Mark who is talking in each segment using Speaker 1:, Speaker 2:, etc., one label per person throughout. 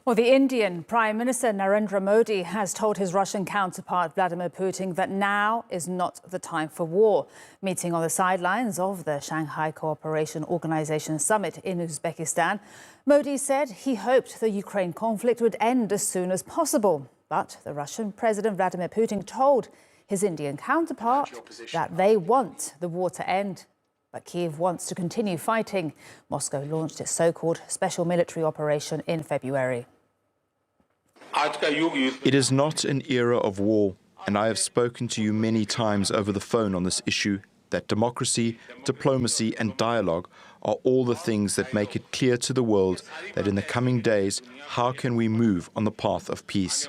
Speaker 1: Well, the Indian Prime Minister Narendra Modi has told his Russian counterpart Vladimir Putin that now is not the time for war. Meeting on the sidelines of the Shanghai Cooperation Organization summit in Uzbekistan, Modi said he hoped the Ukraine conflict would end as soon as possible. But the Russian President Vladimir Putin told his Indian counterpart that they want the war to end. But Kiev wants to continue fighting. Moscow launched its so-called special military operation in February.
Speaker 2: It is not an era of war, and I have spoken to you many times over the phone on this issue, that democracy, diplomacy and dialogue are all the things that make it clear to the world that in the coming days, how can we move on the path of peace?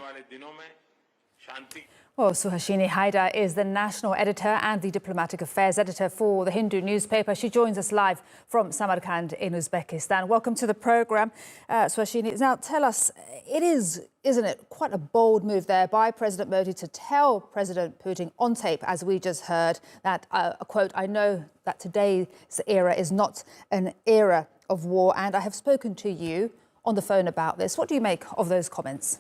Speaker 1: Well, Suhasini Haidar is the national editor and the diplomatic affairs editor for the Hindu newspaper. She joins us live from Samarkand in Uzbekistan. Welcome to the programme, Suhasini. Now, tell us, it is, isn't it, quite a bold move there by President Modi to tell President Putin on tape, as we just heard, that, quote, I know that today's era is not an era of war, and I have spoken to you on the phone about this. What do you make of those comments?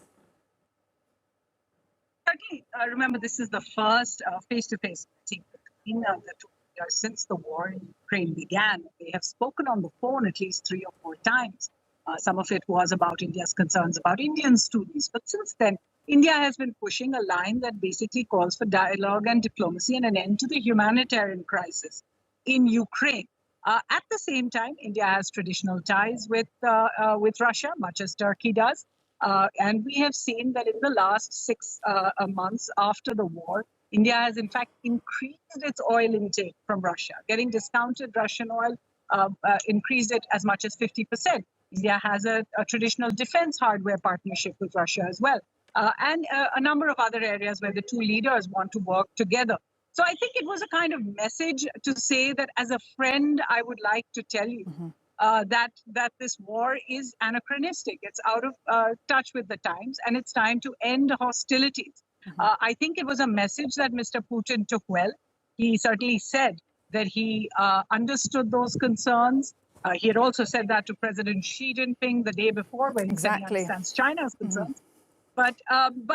Speaker 3: Remember, this is the first face-to-face meeting between the two leaders since the war in Ukraine began. They have spoken on the phone at least 3 or 4 times. Some of it was about India's concerns about Indian students. But since then, India has been pushing a line that basically calls for dialogue and diplomacy and an end to the humanitarian crisis in Ukraine. At the same time, India has traditional ties with Russia, much as Turkey does. And we have seen that in the last 6 months after the war, India has in fact increased its oil intake from Russia, getting discounted Russian oil, increased it as much as 50%. India has a traditional defense hardware partnership with Russia as well, and a number of other areas where the two leaders want to work together. So I think it was a kind of message to say that as a friend, I would like to tell you that this war is anachronistic. It's out of touch with the times, and it's time to end hostilities. I think it was a message that Mr. Putin took well. He certainly said that he understood those concerns. He had also said that to President Xi Jinping the day before when he said he understands China's concerns. But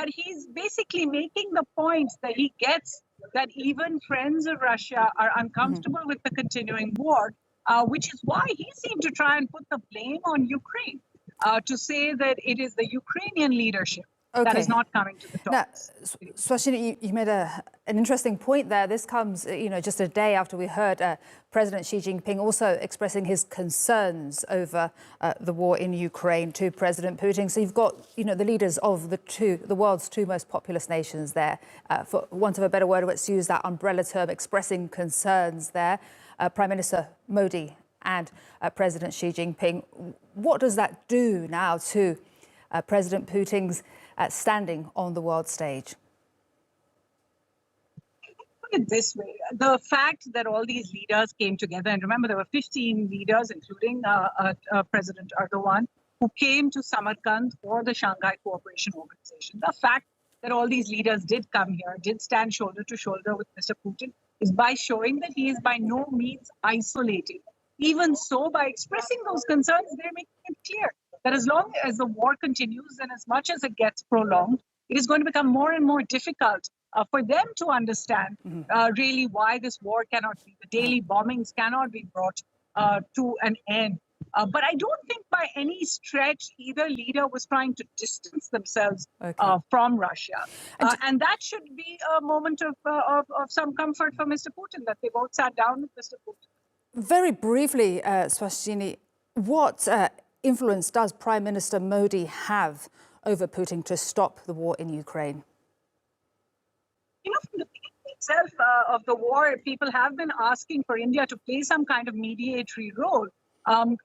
Speaker 3: he's basically making the point that he gets that even friends of Russia are uncomfortable with the continuing war. Which is why he seemed to try and put the blame on Ukraine, to say that it is the Ukrainian leadership that is not coming to the talks.
Speaker 1: Now, Suhasini, you made an interesting point there. This comes, just a day after we heard President Xi Jinping also expressing his concerns over the war in Ukraine to President Putin. So you've got, the leaders of the world's 2 most populous nations there, for want of a better word, let's use that umbrella term, expressing concerns there. Prime Minister Modi and President Xi Jinping. What does that do now to President Putin's standing on the world stage?
Speaker 3: Put it this way, the fact that all these leaders came together, and remember there were 15 leaders, including President Erdogan, who came to Samarkand for the Shanghai Cooperation Organization. The fact that all these leaders did come here, did stand shoulder to shoulder with Mr. Putin, is by showing that he is by no means isolated. Even so, by expressing those concerns, they're making it clear that as long as the war continues and as much as it gets prolonged, it is going to become more and more difficult for them to understand really why this war cannot be, the daily bombings cannot be brought to an end. But I don't think by any stretch either leader was trying to distance themselves from Russia. And that should be a moment of some comfort for Mr. Putin, that they both sat down with Mr. Putin.
Speaker 1: Very briefly, Suhasini, what influence does Prime Minister Modi have over Putin to stop the war in Ukraine?
Speaker 3: From the beginning itself of the war, people have been asking for India to play some kind of mediatory role.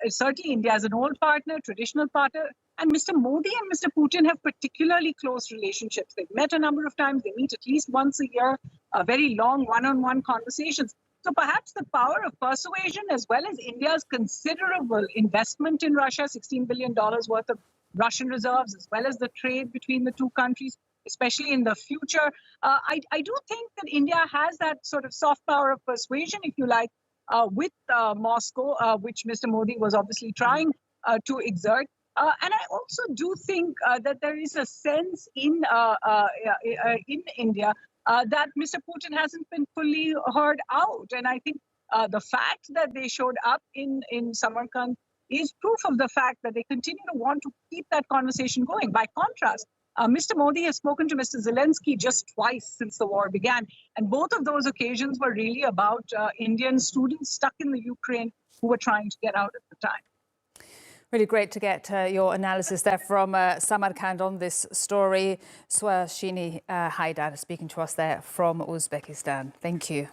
Speaker 3: Certainly, India is an old partner, traditional partner, and Mr. Modi and Mr. Putin have particularly close relationships. They've met a number of times. They meet at least once a year, very long one-on-one conversations. So perhaps the power of persuasion, as well as India's considerable investment in Russia, $16 billion worth of Russian reserves, as well as the trade between the two countries, especially in the future. I do think that India has that sort of soft power of persuasion, if you like, with Moscow, which Mr. Modi was obviously trying to exert. And I also do think that there is a sense in India that Mr. Putin hasn't been fully heard out. And I think the fact that they showed up in Samarkand is proof of the fact that they continue to want to keep that conversation going. By contrast, Mr. Modi has spoken to Mr. Zelensky just twice since the war began. And both of those occasions were really about Indian students stuck in the Ukraine who were trying to get out at the time.
Speaker 1: Really great to get your analysis there from Samarkand on this story. Suhasini Haidar speaking to us there from Uzbekistan. Thank you.